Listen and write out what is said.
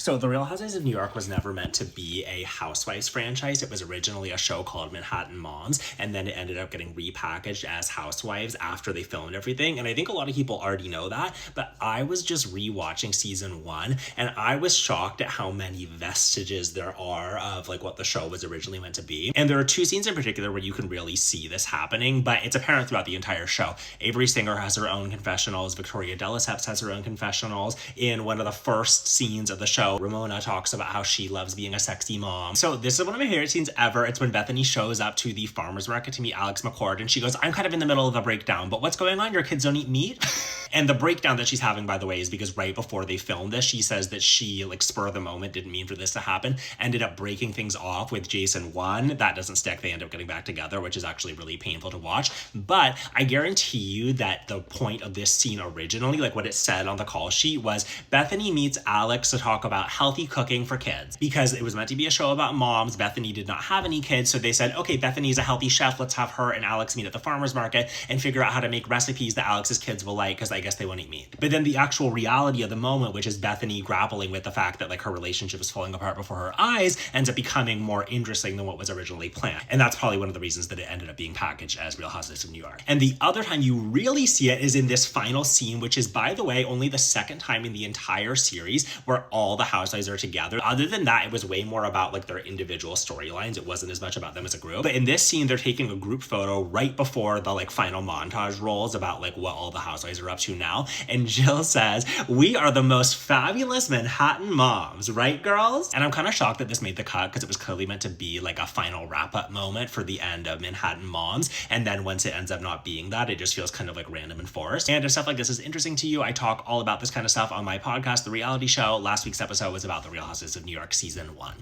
So The Real Housewives of New York was never meant to be a Housewives franchise. It was originally a show called Manhattan Moms, and then it ended up getting repackaged as Housewives after they filmed everything. And I think a lot of people already know that, but I was just rewatching season one, and I was shocked at how many vestiges there are of like what the show was originally meant to be. And there are two scenes in particular where you can really see this happening, but it's apparent throughout the entire show. Avery Singer has her own confessionals. Victoria de Lesseps has her own confessionals. In one of the first scenes of the show, Ramona talks about how she loves being a sexy mom. So this is one of my favorite scenes ever. It's when Bethany shows up to the farmer's market to meet Alex McCord, and she goes, "I'm kind of in the middle of a breakdown, but what's going on? Your kids don't eat meat?" And the breakdown that she's having, by the way, is because right before they filmed this, she says that she, like, spur of the moment, didn't mean for this to happen, ended up breaking things off with Jason 1. That doesn't stick. They end up getting back together, which is actually really painful to watch. But I guarantee you that the point of this scene originally, like what it said on the call sheet, was Bethany meets Alex to talk about healthy cooking for kids. Because it was meant to be a show about moms. Bethany did not have any kids, so they said, okay, Bethany's a healthy chef. Let's have her and Alex meet at the farmer's market and figure out how to make recipes that Alex's kids will like, because I guess they won't eat meat. But then the actual reality of the moment, which is Bethany grappling with the fact that like her relationship is falling apart before her eyes, ends up becoming more interesting than what was originally planned. And that's probably one of the reasons that it ended up being packaged as Real Housewives of New York. And the other time you really see it is in this final scene, which is, by the way, only the second time in the entire series where all the housewives are together. Other than that, it was way more about like their individual storylines. It wasn't as much about them as a group. But in this scene, they're taking a group photo right before the like final montage rolls about like what all the housewives are up to now. And Jill says, "We are the most fabulous Manhattan moms, right, girls?" And I'm kind of shocked that this made the cut because it was clearly meant to be like a final wrap-up moment for the end of Manhattan Moms. And then once it ends up not being that, it just feels kind of like random and forced. And if stuff like this is interesting to you, I talk all about this kind of stuff on my podcast, The Reality Show. Last week's episode was about The Real Housewives of New York season 1.